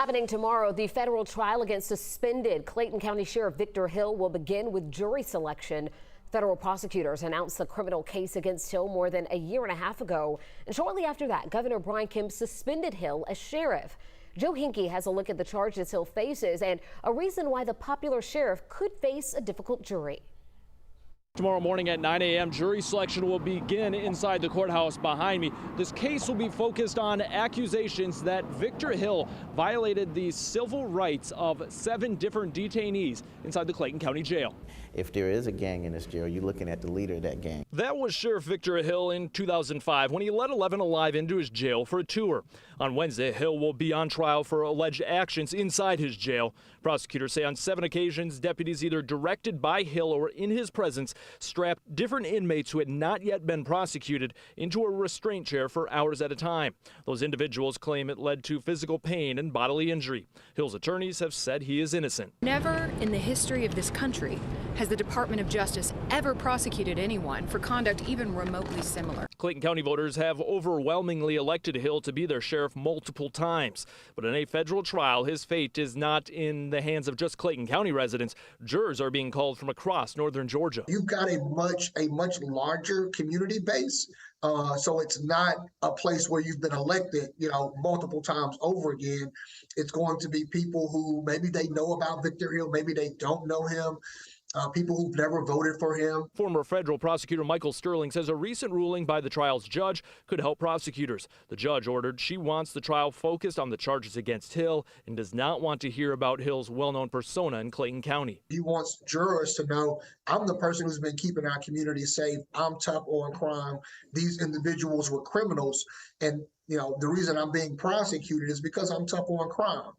Happening tomorrow, the federal trial against suspended Clayton County Sheriff Victor Hill will begin with jury selection. Federal prosecutors announced the criminal case against Hill more than a year and a half ago. And shortly after that, Governor Brian Kemp suspended Hill as sheriff. Joe Hinkie has a look at the charges Hill faces and a reason why the popular sheriff could face a difficult jury. Tomorrow morning at 9 a.m., jury selection will begin inside the courthouse behind me. This case will be focused on accusations that Victor Hill violated the civil rights of 7 different detainees inside the Clayton County Jail. If there is a gang in this jail, you're looking at the leader of that gang. That was Sheriff Victor Hill in 2005 when he let 11 Alive into his jail for a tour. On Wednesday, Hill will be on trial for alleged actions inside his jail. Prosecutors say on 7 occasions, deputies either directed by Hill or in his presence strapped different inmates who had not yet been prosecuted into a restraint chair for hours at a time. Those individuals claim it led to physical pain and bodily injury. Hill's attorneys have said he is innocent. Never in the history of this country has the Department of Justice ever prosecuted anyone for conduct even remotely similar. Clayton County voters have overwhelmingly elected Hill to be their sheriff multiple times. But in a federal trial, his fate is not in the hands of just Clayton County residents. Jurors are being called from across northern Georgia. You've got a much larger community base. So it's not a place where you've been elected, multiple times over again. It's going to be people who maybe they know about Victor Hill, maybe they don't know him. People who've never voted for him. Former federal prosecutor Michael Sterling says a recent ruling by the trial's judge could help prosecutors. The judge ordered she wants the trial focused on the charges against Hill and does not want to hear about Hill's well-known persona in Clayton County. He wants jurors to know, I'm the person who's been keeping our community safe. I'm tough on crime. These individuals were criminals. And, the reason I'm being prosecuted is because I'm tough on crime.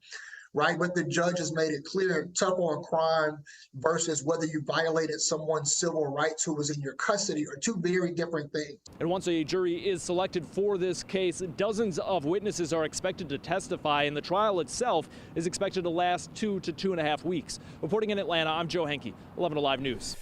Right, but the judge has made it clear, tough on crime versus whether you violated someone's civil rights who was in your custody are 2 very different things. And once a jury is selected for this case, dozens of witnesses are expected to testify, and the trial itself is expected to last 2 to 2.5 weeks. Reporting in Atlanta, I'm Joe Hinkie, 11 Alive News.